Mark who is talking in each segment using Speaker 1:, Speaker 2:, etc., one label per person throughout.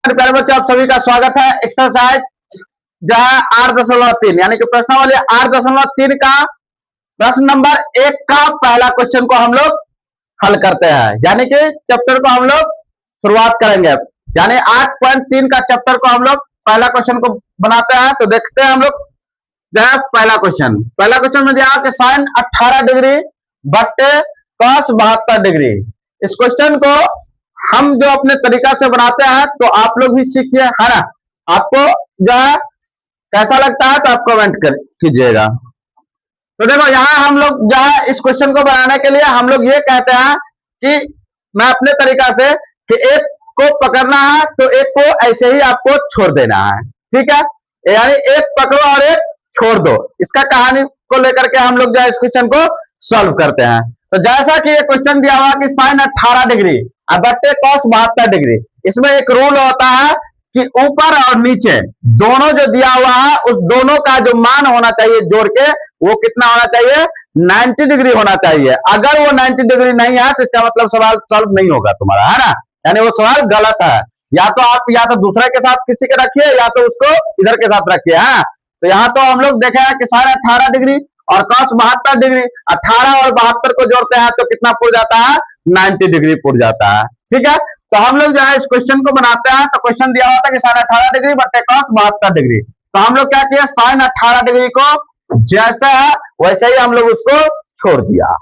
Speaker 1: प्यारे बच्चों, आप सभी का स्वागत है। एक्सरसाइज जो है 8.3 यानी कि प्रश्नावली 8.3 का प्रश्न नंबर 1 का पहला क्वेश्चन को हम लोग हल करते हैं, यानी कि चैप्टर को हम लोग शुरुआत करेंगे। यानी 8.3 का चैप्टर को हम लोग पहला क्वेश्चन को बनाते हैं। तो देखते हैं हम लोग जो है पहला क्वेश्चन में दिया कि साइन 18 डिग्री बट्टे कॉस 72 डिग्री। इस क्वेश्चन को हम जो अपने तरीका से बनाते हैं तो आप लोग भी सीखिए, है ना। आपको जो है कैसा लगता है तो आप कमेंट कर कीजिएगा। तो देखो यहाँ हम लोग जो है इस क्वेश्चन को बनाने के लिए हम लोग ये कहते हैं कि मैं अपने तरीका से कि एक को पकड़ना है तो एक को ऐसे ही आपको छोड़ देना है, ठीक है। यानी एक पकड़ो और एक छोड़ दो, इसका कहानी को लेकर के हम लोग जो है इस क्वेश्चन को सॉल्व करते हैं। तो जैसा कि ये क्वेश्चन दिया हुआ कि साइन 18 डिग्री बट्टे कॉस 72 डिग्री, इसमें एक रूल होता है कि ऊपर और नीचे दोनों जो दिया हुआ है उस दोनों का जो मान होना चाहिए जोड़ के वो कितना होना चाहिए, 90 डिग्री होना चाहिए। अगर वो 90 डिग्री नहीं है तो इसका मतलब सवाल सॉल्व नहीं होगा तुम्हारा, है ना। यानी वो सवाल गलत है। या तो आप या तो दूसरे के साथ किसी के रखिए या तो उसको इधर के साथ रखिए, है। तो यहाँ तो हम लोग देखे हैं कि साइन 18 डिग्री और कॉस 72 डिग्री, 18 और 72 को जोड़ते हैं तो कितना पुर जाता है, 90 डिग्री पुर जाता है, ठीक है। तो हम लोग जो है इस क्वेश्चन को बनाते हैं। तो क्वेश्चन दिया होता है कि साइन 18 डिग्री बट्टे कॉस 72 डिग्री। तो हम लोग क्या किया, साइन 18 डिग्री को जैसा है वैसे ही हम लोग उसको छोड़ दिया,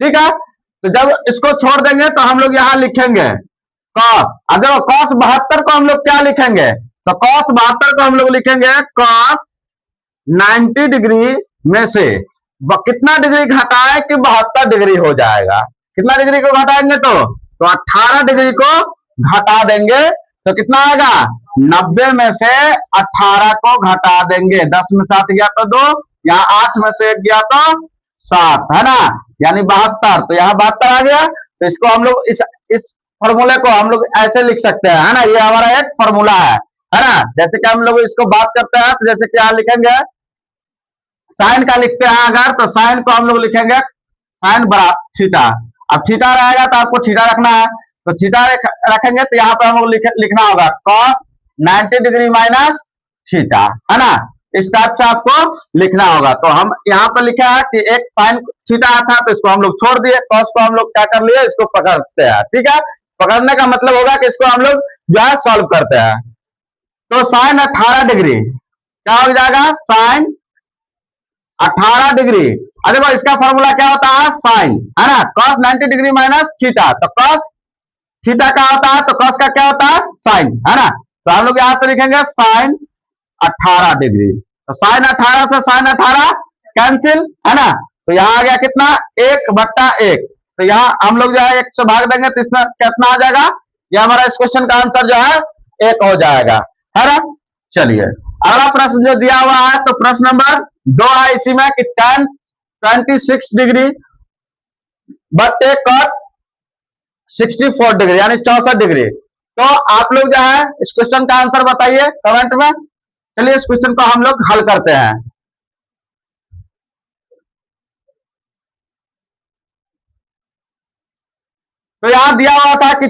Speaker 1: ठीक है। तो जब इसको छोड़ देंगे तो हम लोग यहाँ लिखेंगे कॉस। अगर कॉस 72 को हम लोग क्या लिखेंगे, तो कॉस 72 को हम लोग लिखेंगे कॉस 90 डिग्री में से कितना डिग्री घटाए कि 72 डिग्री हो जाएगा। कितना डिग्री को घटाएंगे तो 18 डिग्री को घटा देंगे तो कितना आएगा, 90 में से 18 को घटा देंगे। 10 में 7 गया तो 2, यहाँ 8 में से 1 गया तो 7, है ना, यानी 72। तो यहाँ 72 आ गया। तो इसको हम लोग इस फॉर्मूले को हम लोग ऐसे लिख सकते हैं, है ना। ये हमारा एक फॉर्मूला है ना। जैसे कि हम लोग इसको बात करते हैं तो जैसे कि यहाँ लिखेंगे साइन का लिखते हैं अगर, तो साइन को हम लोग लिखेंगे साइन बराबर थीटा। अब थीटा रहेगा तो आपको थीटा रखना है, तो थीटा रखेंगे तो यहाँ पे हम लोग लिखना होगा कॉस 90 डिग्री माइनस थीटा, है ना। इस टाइप से आपको लिखना होगा। तो हम यहाँ पे लिखा है कि एक साइन थीटा था तो इसको हम लोग छोड़ दिए, कॉस को हम लोग क्या कर लिए, इसको पकड़ते हैं, ठीक है। पकड़ने का मतलब होगा कि इसको हम लोग जो है सॉल्व करते हैं। तो साइन 18 डिग्री क्या हो जाएगा, साइन 18 डिग्री। देखो इसका फॉर्मूला क्या होता है, साइन, है ना, कॉस 90 डिग्री माइनस थीटा। तो कॉस थीटा का होता है तो कॉस का क्या होता है, साइन, है ना। तो हम लोग यहां से लिखेंगे साइन 18 डिग्री। तो साइन 18 से साइन 18 कैंसिल, है ना। तो यहाँ आ गया कितना, 1/1। तो यहाँ हम लोग जो है 1 से भाग देंगे तो इसमें कितना आ जाएगा, ये हमारा इस क्वेश्चन का आंसर जो है 1 हो जाएगा, है ना। चलिए अगला प्रश्न जो दिया हुआ है तो प्रश्न नंबर 2 है इसी में कि tan 26 डिग्री बट्टे कॉट 64 डिग्री यानी 64 डिग्री। तो आप लोग जो है इस क्वेश्चन का आंसर बताइए कमेंट में। चलिए इस क्वेश्चन को हम लोग हल करते हैं। तो यहां दिया हुआ था कि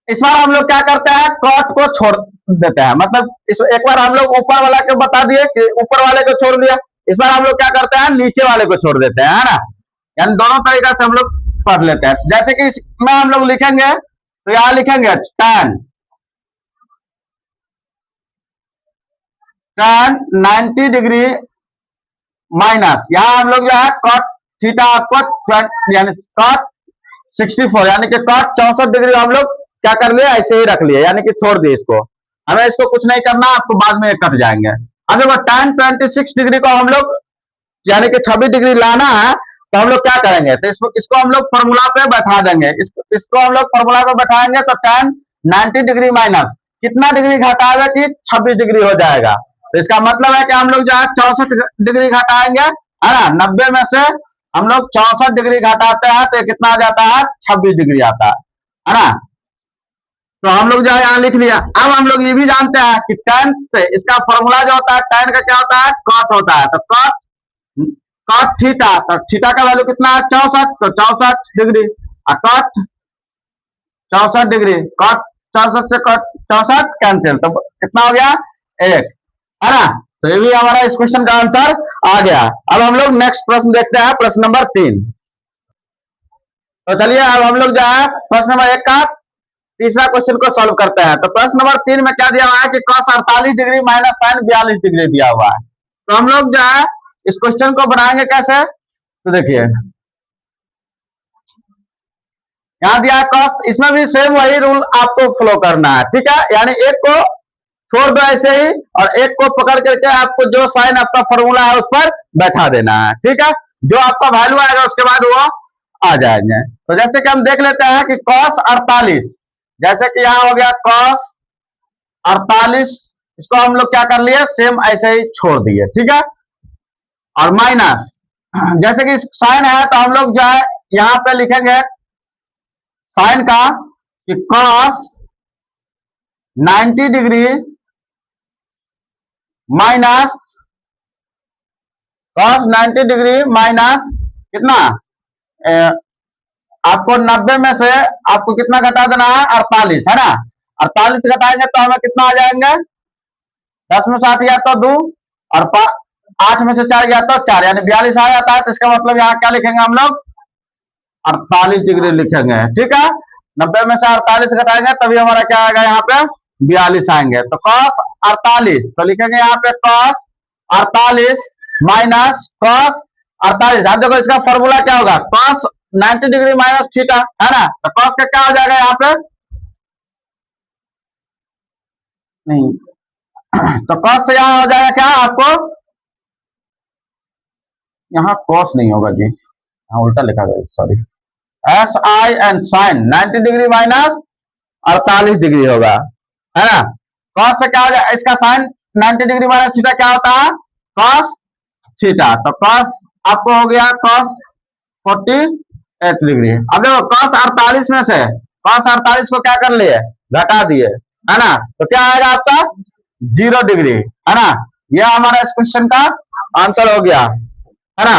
Speaker 1: इस बार हम लोग क्या करते हैं, कॉट को छोड़ देते हैं। मतलब एक बार हम लोग ऊपर वाला को बता दिए कि ऊपर वाले को छोड़ दिया, इस बार हम लोग क्या करते हैं, नीचे वाले को छोड़ देते हैं, है ना। यानी दोनों तरीका से हम लोग पढ़ लेते हैं। जैसे कि इसमें हम लोग लिखेंगे तो यहां लिखेंगे tan 90 डिग्री माइनस, यहां हम लोग जो है कॉट थीटा आपको यानी कॉट 64 यानी कि कॉट 64 डिग्री हम लोग क्या कर लिए, ऐसे ही रख लिए, यानी कि छोड़ दिए इसको। हमें इसको कुछ नहीं करना, आपको बाद में कट जाएंगे। अब देखो tan 26 डिग्री को हम लोग यानी कि 26 डिग्री लाना है तो हम लोग क्या करेंगे, तो इसको हम लोग फॉर्मूला पे बैठा देंगे। इसको हम लोग फॉर्मूला पे बैठाएंगे तो tan 90 डिग्री माइनस कितना डिग्री घटाएगा कि 26 डिग्री हो जाएगा। तो इसका मतलब है कि हम लोग जो है 64 डिग्री घटाएंगे, है ना। 90 में से हम लोग 64 डिग्री घटाते हैं तो कितना आ जाता है, 26 डिग्री आता है ना। तो हम लोग जो है यहाँ लिख लिया। अब हम लोग ये भी जानते हैं कि tan से इसका फॉर्मूला जो होता है, tan का क्या होता है, कॉट होता है। तो कॉट थीटा, तो थीटा का वैल्यू कितना है, 64, तो 64 डिग्री। कॉट 64 डिग्री, कॉट 64 से 64 कैंसिल, तो कितना हो गया 1, है ना। तो ये भी हमारा इस क्वेश्चन का आंसर आ गया। अब हम लोग नेक्स्ट प्रश्न देखते हैं, प्रश्न नंबर 3। तो चलिए अब हम लोग जो है प्रश्न नंबर 1 का तीसरा क्वेश्चन को सॉल्व करते हैं। तो प्रश्न नंबर 3 में क्या दिया हुआ है कि cos 48 degree minus sin 42 degree दिया हुआ है। तो हम लोग जो है इस क्वेश्चन को बनाएंगे कैसे, तो देखिए यहां दिया है cos, इसमें भी सेम वही रूल आपको फॉलो करना है, ठीक है। यानी एक को छोड़ दो ऐसे ही और एक को पकड़ करके आपको जो साइन आपका फॉर्मूला है उस पर बैठा देना है, ठीक है। जो आपका वैल्यू आएगा उसके बाद वो आ जाएंगे। तो जैसे कि हम देख लेते हैं कि cos 48, जैसे कि यहां हो गया cos 48, इसको हम लोग क्या कर लिए, सेम ऐसे ही छोड़ दिए, ठीक है। और माइनस, जैसे कि साइन है तो हम लोग जो है यहां पे लिखेंगे साइन का कि cos 90 degree minus cos 90 degree minus कितना, आपको 90 में से आपको कितना घटा देना है, 48, है ना। 48 घटाएंगे तो हमें कितना आ जाएंगे, 10 में से 8 गया तो 2 और 8 में से 4 गया तो 4, यानी 42 आ जाता है। तो इसका मतलब यहाँ क्या लिखेंगे हम लोग, 48 डिग्री लिखेंगे, ठीक है। 90 में से 48 घटाएंगे तभी हमारा क्या आएगा, यहाँ पे 42 आएंगे। तो cos 48 तो लिखेंगे यहाँ पे cos 48 माइनस cos 48। आप देखो इसका फॉर्मूला क्या होगा, cos 90 डिग्री माइनस थीटा, है ना। तो cos का क्या हो जाएगा यहाँ पे, नहीं तो cos से यहाँ हो जाएगा क्या आपको, यहाँ cos नहीं होगा जी, हाँ उल्टा लिखा गया, sorry, S I N sine 90 degree minus 48 degree होगा, है ना। cos से क्या हो जाएगा, इसका साइन 90 डिग्री माइनस थीटा क्या होता है, cos थीटा। तो cos आपको हो गया cos 48 डिग्री। अब देखो cos 48 में से cos 48 को क्या कर लिए, घटा दिए, है ना। तो क्या आएगा आपका 0 डिग्री, है ना। यह हमारा इस क्वेश्चन का आंसर हो गया, है ना।